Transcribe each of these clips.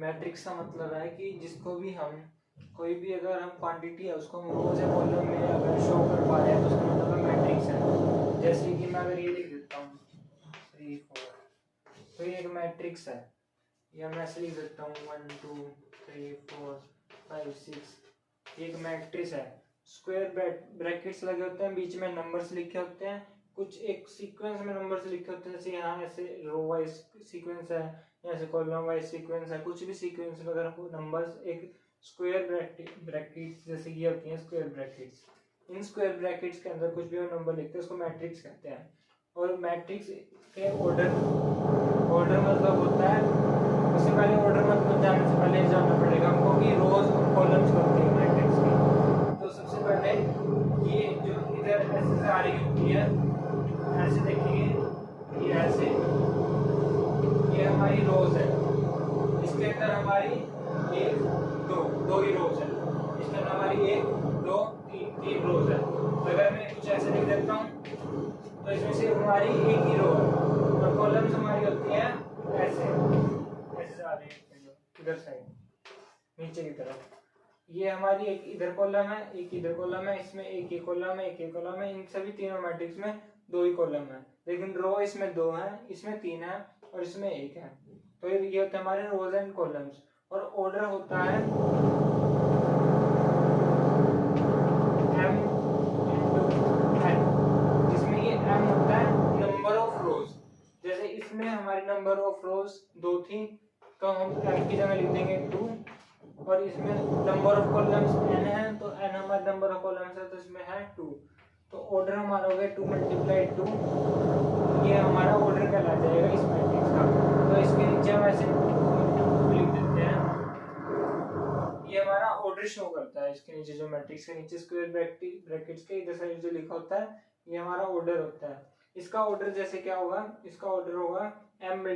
Matrix का मतलब है कि जिसको भी हम कोई भी अगर हम क्वांटिटी है उसको हम रोज या कॉलम में अगर शो कर पा रहे हैं तो उसका मतलब मैट्रिक्स है। जैसे कि मैं अगर ये लिख देता हूँ 3 4, तो ये एक मैट्रिक्स है, या मैं ऐसे लिख देता हूँ 1 2 3 4 5 6, एक मैट्रिक्स है। स्क्वायर ब्रैकेट्स लगे होते हैं, बीच में नंबर्स लिखे होते हैं, कुछ एक सीक्वेंस में नंबर्स लिखे होते हैं, जैसे यहाँ ऐसे रो वाइज सीक्वेंस है, ऐसे कॉलम वाइज सीक्वेंस है, कुछ भी सीक्वेंस वगैरह नंबर्स एक स्क्वायर ब्रैकेट्स जैसे ये होती हैं square brackets. In square brackets के अंदर कुछ भी हम नंबर लिखते हैं उसको मैट्रिक्स कहते हैं। और मैट्रिक्स के ऑर्डर मतलब होता है, उससे पहले ऑर्डर मतलब जानने से पहले जानना पड़ेगा हमको कि रोज और कॉलम्स होते हैं मैट्रिक्स की। तो सबसे पहले ये जो इधर ऐसे से आ रही होती है, ऐसे देखेंगे ये ऐसे, ये हमारी रोज है, इसके अंदर हमारी 1 2 ही रोज है, इसके अंदर हमारी 1 2 3 रोज है। अगर मैं कुछ ऐसे लिख देता हूँ तो इसमें सिर्फ हमारी एक ही रो है, और कॉलम्स हमारी होती है ऐसे ऐसे आ रही है इधर साइड नीचे की तरफ। ये हमारी एक इधर कॉलम है, एक इधर कॉलम है, इसमें एक ही कॉलम है, एक ही कॉलम है। इन सभी तीनों मैट्रिक्स में 2 ही कॉलम है, लेकिन रो इसमें 2 है, इसमें 3 है और इसमें 1 है। तो ये होते हैं हमारे रोज एंड कॉलम्स। और ऑर्डर होता है m × n, जिसमें ये m होता है नंबर ऑफ रोज। जैसे इसमें हमारी नंबर ऑफ रोज 2 थी तो हम m की जगह लिख देंगे 2, और इसमें नंबर ऑफ कॉलम्स n है तो n हमारा नंबर ऑफ कॉलम्स है तो इसमें है 2। तो ऑर्डर हमारा हो गया 2 × 2, ये हमारा ऑर्डर कहला जाएगा इस मैट्रिक्स का। तो इसके नीचे हम ऐसे लिख देते हैं, ये हमारा ऑर्डर शो करता है। इसके नीचे जो मैट्रिक्स के नीचे स्क्वायर ब्रैकेट्स के इधर साइड जो लिखा होता है ये हमारा ऑर्डर होता है। इसका ऑर्डर जैसे क्या होगा, इसका ऑर्डर होगा m ×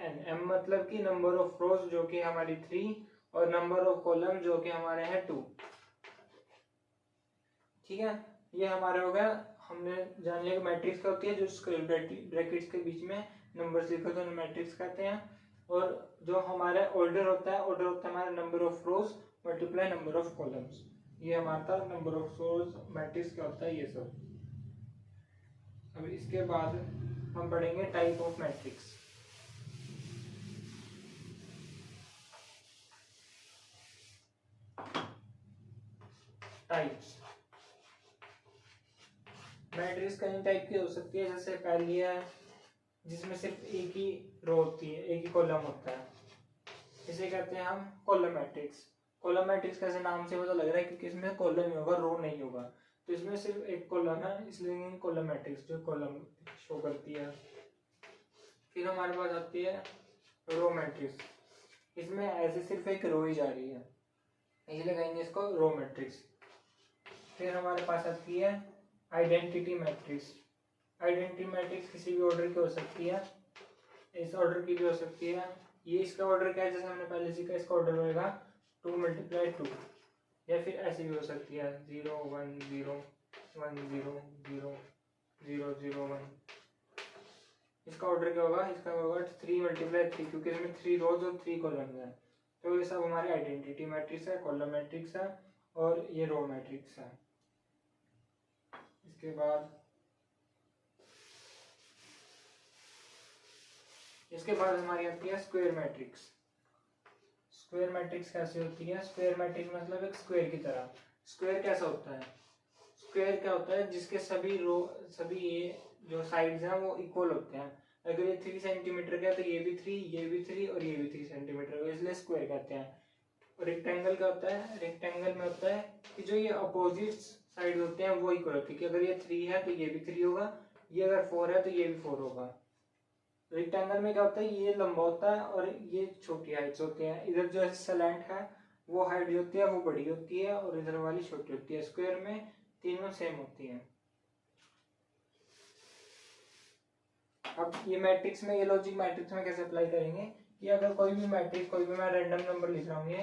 n। m मतलब कि नंबर ऑफ रोज जो कि हमारी 3 और नंबर ऑफ कॉलम जो कि हमारे हैं 2। ठीक है, ये हमारे हो गया, हमने जान लिया कि मैट्रिक्स क्या होती है, जो स्क्वायर ब्रैकेट्स के बीच में नंबर्स लिखे होते हैं मैट्रिक्स कहते हैं। और जो हमारा ऑर्डर होता है, ऑर्डर होता है हमारा number of rose multiply number of columns. ये हमारा नंबर ऑफ रोज मैट्रिक्स क्या होता है ये सब। अब इसके बाद हम पढ़ेंगे type of matrix. Types matrix कई टाइप की हो सकती है। जैसे पहली है जिसमें सिर्फ एक ही रो होती है, एक ही कॉलम होता है, इसे कहते हैं हम कॉलम मैट्रिक्स। कॉलम मैट्रिक्स कैसे नाम से पता लग रहा है क्योंकि इसमें कॉलम ही होगा, रो नहीं होगा, तो इसमें सिर्फ एक कॉलम है इसलिए कॉलम मैट्रिक्स जो कॉलम शो करती है। फिर हमारे पास आती है रो मैट्रिक्स, इसमें ऐसे सिर्फ एक रो ही जा रही है इसलिए कहेंगे इसको रो मैट्रिक्स। फिर हमारे पास आती है आइडेंटिटी मैट्रिक्स। आइडेंटिटी मैट्रिक्स किसी भी ऑर्डर की हो सकती है, इस ऑर्डर की भी हो सकती है। ये इसका ऑर्डर क्या है, जैसे हमने पहले सीखा, इसका ऑर्डर होगा 2 × 2, या फिर ऐसी भी हो सकती है 0 1 0 1 0 0 0 0 1। इसका ऑर्डर क्या होगा, इसका होगा 3 × 3 क्योंकि इसमें 3 रोज और 3 कॉलम है। तो ये सब हमारे आइडेंटिटी मैट्रिक्स है, कॉलम मैट्रिक्स है और ये रो मैट्रिक्स है। इसके बाद हमारी आती है स्क्वायर मैट्रिक्स। स्क्वायर मैट्रिक्स कैसे होती है, स्क्वायर मैट्रिक्स मतलब एक स्क्वायर की तरह। स्क्वायर कैसा होता है, स्क्वायर क्या होता है जिसके सभी ये जो साइड्स हैं वो इक्वल होते हैं। अगर ये 3 सेंटीमीटर का है तो ये भी 3, ये भी 3 और ये भी 3 सेंटीमीटर का, इसलिए स्क्वायर कहते हैं। और रेक्टेंगल क्या होता है, रेक्टेंगल में होता है कि जो ये अपोजिट साइड होते हैं वो इक्वल होते हैं कि अगर ये 3 है तो ये भी 3 होगा, ये अगर 4 है तो ये भी 4 होगा। रेक्टेंगल में क्या होता है, ये लंबा होता है और ये छोटी हाइट्स होते हैं। इधर जो सलेंट है वो हाइट जो होती है वो बड़ी होती है और इधर वाली छोटी होती है। स्क्वायर में तीनों सेम होती हैं। अब ये मैट्रिक्स में, ये लॉजिक मैट्रिक्स में कैसे अप्लाई करेंगे कि अगर कोई भी मैट्रिक्स, कोई भी मैं रैंडम नंबर लिख रहा हूँ,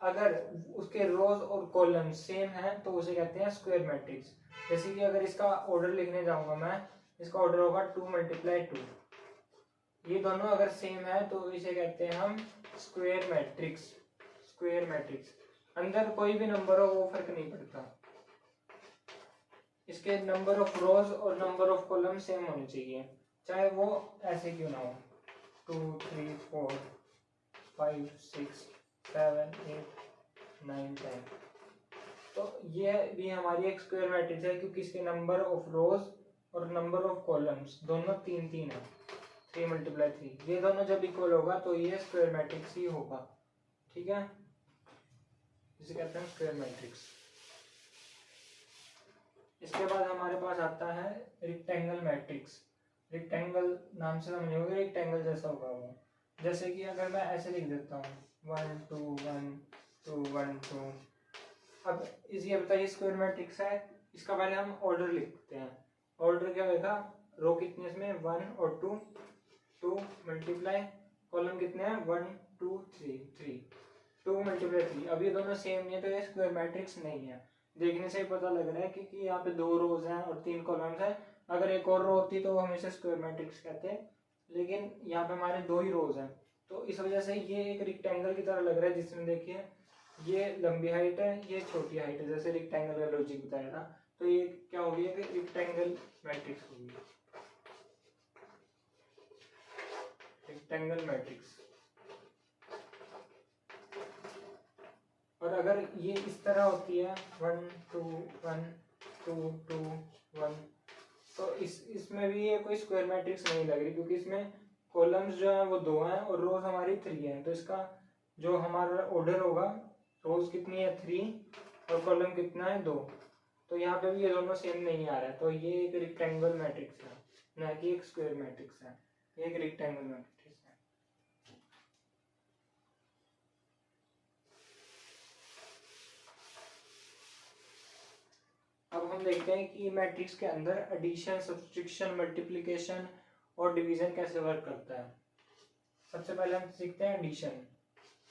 अगर उसके रोज और कॉलम सेम है तो उसे कहते हैं स्क्वायर मैट्रिक्स। जैसे कि अगर इसका ऑर्डर लिखने जाऊंगा मैं, इसका ऑर्डर होगा 2 × 2। ये दोनों अगर सेम है तो इसे कहते हैं हम स्क्वायर मैट्रिक्स अंदर कोई भी नंबर हो वो फर्क नहीं पड़ता, इसके नंबर ऑफ रोज और नंबर ऑफ कॉलम सेम होने चाहिए, चाहे वो ऐसे क्यों ना हो, 2 3 4 5 6 7 8 9 10। तो ये भी हमारी एक स्क्वायर मैट्रिक्स है क्योंकि इसके नंबर ऑफ रोज और नंबर ऑफ कॉलम्स दोनों 3 3 है, 3 × 3, ये दोनों जब इक्वल होगा तो ये स्क्वायर मैट्रिक्स ही होगा। ठीक है, इसे कहते हैं स्क्वायर मैट्रिक्स। इसके बाद हमारे पास आता है रेक्टेंगल मैट्रिक्स। रेक्टेंगल नाम से समझ होगा, रेक्टेंगल जैसा होगा वो, जैसे कि अगर मैं ऐसे लिख देता हूँ 1 2 1 2 1 2। अब ये बताइए स्क्वायर मैट्रिक्स है, इसका पहले हम ऑर्डर लिखते हैं। ऑर्डर क्या होगा, रो कितने इसमें 1 और 2 मल्टीप्लाई कॉलम कितने हैं 1 2 3 3 2 × 3। अब ये दोनों सेम नहीं है तो ये स्क्वायर मैट्रिक्स नहीं है। देखने से ही पता लग रहा है कि यहाँ पे 2 रोज हैं और 3 कॉलम्स हैं। अगर एक और रो होती तो हम इसे स्क्वायर मैट्रिक्स कहते हैं, लेकिन यहाँ पे हमारे 2 ही रोज हैं तो इस वजह से ये एक रेक्टेंगल की तरह लग रहा है, जिसमें देखिए ये लंबी हाइट है, ये छोटी हाइट है, जैसे रेक्टेंगल का लॉजिक बताया था। तो ये क्या होगी, एक रेक्टेंगल मैट्रिक्स होगी, रेक्टेंगल मैट्रिक्स। और अगर ये इस तरह होती है 1 2 1 2 2 1, तो इसमें भी ये कोई स्क्वायर मैट्रिक्स नहीं लग रही, क्योंकि इसमें कॉलम्स जो है वो 2 हैं और रोज हमारी 3 हैं। तो इसका जो हमारा ऑर्डर होगा, रोज कितनी है 3 और कॉलम कितना है 2, तो यहाँ पे भी ये दोनों सेम नहीं आ रहा है। तो ये एक रेक्टेंगल मैट्रिक्स है, ना कि एक स्क्वायर मैट्रिक्स है, ये एक रेक्टेंगल मैट्रिक्स है। अब हम देखते हैं कि मैट्रिक्स के अंदर एडिशन, सब्सट्रैक्शन, मल्टीप्लिकेशन और डिवीजन कैसे वर्क करता है। सबसे पहले हम सीखते हैं एडिशन।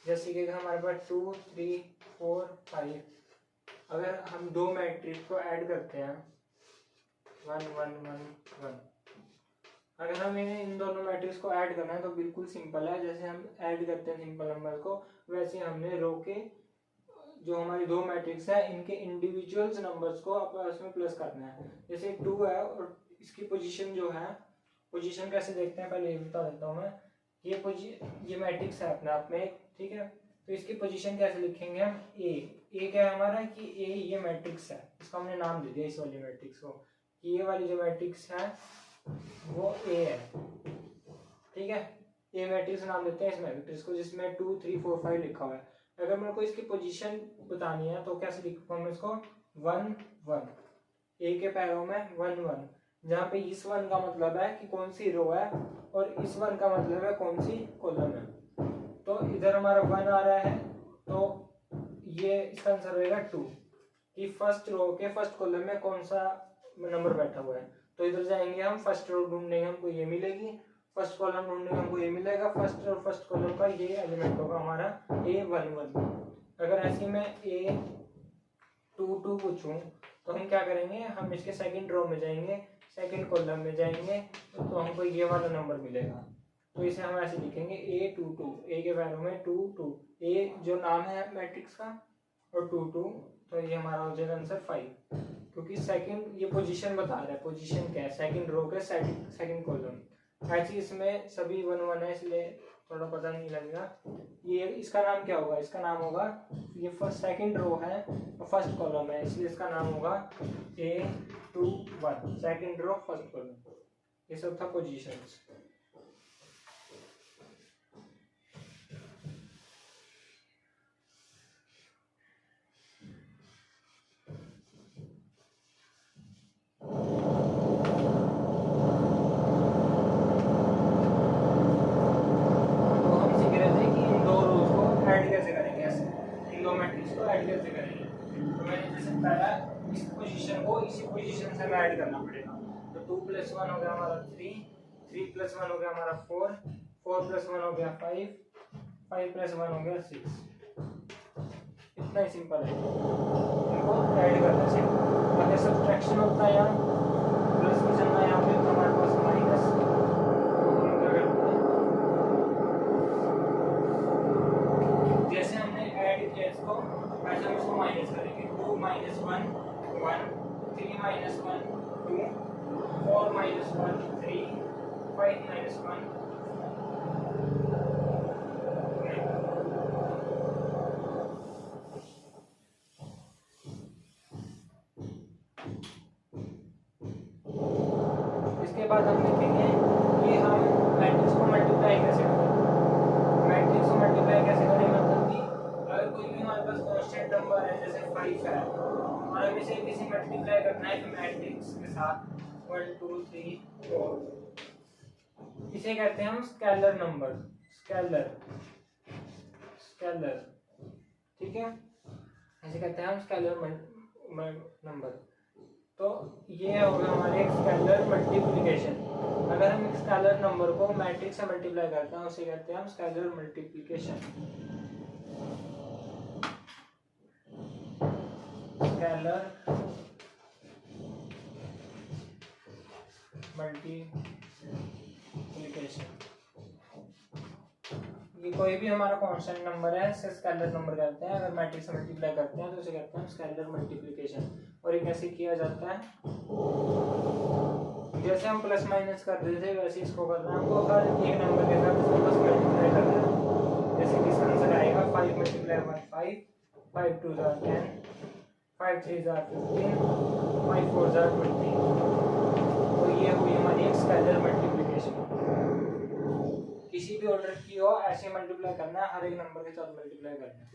जैसे कि हमारे पास 2 3 4 5, अगर हम 2 मैट्रिक्स को ऐड करते हैं 1 1 1 1, अगर हम इन दोनों मैट्रिक्स को ऐड करना है तो बिल्कुल सिंपल है। जैसे हम ऐड करते हैं सिंपल नंबर को, वैसे हमने रो के जो हमारी 2 मैट्रिक्स है इनके इंडिविजुअल्स नंबर्स को आपस में प्लस करना है। जैसे 2 है और इसकी पोजीशन जो है, पोजीशन कैसे देखते हैं पहले ये बता देता हूँ मैं। ये मैट्रिक्स है अपने आप में, ठीक है, तो इसकी पोजीशन कैसे लिखेंगे हम, ए क्या है हमारा कि ए ये मैट्रिक्स है, इसका हमने नाम दे दिया इस वाली मैट्रिक्स को, ये वाली जो मैट्रिक्स है वो ए है, ठीक है। ए मैट्रिक्स नाम देते हैं इस मैट्रिक्स को जिसमें 2 3 4 5 लिखा हुआ है। अगर मेरे को इसकी पोजीशन बतानी है तो कैसे लिखूंगा मैं इसको, 1 1, ए के पैरों में 1 1, जहाँ पे इस 1 का मतलब है कि कौन सी रो है और इस 1 का मतलब है कौन सी कॉलम है। तो इधर हमारा 1 आ रहा है तो ये इसका आंसर रहेगा 2, कि फर्स्ट रो के फर्स्ट कॉलम में कौन सा नंबर बैठा हुआ है। तो इधर जाएंगे हम, फर्स्ट रो ढूंढेंगे हमको ये मिलेगी, फर्स्ट कॉलम ढूंढेंगे हमको ये मिलेगा, फर्स्ट और फर्स्ट कॉलम का ये एलिमेंट होगा हमारा A1 1। अगर ऐसे में A2 2 पूछूं तो हम क्या करेंगे, हम इसके सेकंड रो में जाएंगे, सेकंड कॉलम में जाएंगे तो हमको ये वाला नंबर मिलेगा। तो इसे हम ऐसे लिखेंगे A2 2, ए के पैरों में 2 2, ए जो नाम है मैट्रिक्स का और 2 2, तो ये हमारा हो जाएगा आंसर 5, क्योंकि सेकंड ये पोजीशन बता रहा है, पोजीशन क्या है सेकंड रो के सेकंड कॉलम। ऐसे इसमें सभी 1 1 है इसलिए थोड़ा पता नहीं लगेगा। ये इसका नाम क्या होगा, इसका नाम होगा, ये फर्स्ट सेकंड रो है और फर्स्ट कॉलम है इसलिए इसका नाम होगा A2 1, second row first column. ये सब था पोजीशंस। इसी पोजीशन से हमें ऐड करना पड़ेगा। तो 2 + 1 हो गया हमारा 3, 3 + 1 हो गया हमारा 4, 4 + 1 हो गया 5, 5 + 1 हो गया 6। इतना ही सिंपल है, इनको ऐड करना सिर्फ। अगर सब्ट्रैक्शन होता है या प्लस की जगह यहाँ पे हमारे पास माइनस, तो हम क्या करते हैं इसको ऐसे हम इसको माइनस करेंगे 2 माइनस 1 1 3 माइनस 1 2 4 माइनस 1 3 5 माइनस 1 इसके बाद हम लिखेंगे कि हम मैट्रिक्स को मल्टीप्लाई कैसे करें। मैट्रिक्स को मल्टीप्लाई कैसे करें मतलब कि अगर कोई भी हमारे पास कांस्टेंट नंबर है जैसे 5 है और हमें इसे किसी मल्टीप्लाई करना है मैट्रिक्स के साथ 1 2 3 4 इसे कहते हैं हम स्केलर नंबर स्केलर स्केलर ठीक है, ऐसे कहते हैं हम स्केलर नंबर। तो ये होगा हमारे एक स्केलर मल्टीप्लिकेशन। अगर हम एक स्केलर नंबर को मैट्रिक्स से मल्टीप्लाई करते हैं उसे कहते हैं हम स्केलर मल्टीप्लिकेशन स्केलर मल्टीप्लिकेशन। ये कोई भी हमारा कांस्टेंट नंबर है इसे स्केलर नंबर कहते हैं। अगर मैट्रिक्स से मल्टीप्लाई करते हैं तो उसे कहते हैं स्केलर मल्टीप्लिकेशन। और ये कैसे किया जाता है, जैसे हम प्लस माइनस कर रहे थे वैसे इसको करना है हमको। हर एक नंबर के साथ इसको बस मल्टीप्लाई करना है। जैसे कि इसका आंसर आएगा 5 मल्टीप्लाई 1 5 5 2 10 5 3 15 5 4 20। तो ये हुई हमारी एक स्केलर मल्टीप्लिकेशन। किसी भी ऑर्डर की हो ऐसे मल्टीप्लाई करना है, हर एक नंबर के साथ मल्टीप्लाई करना है।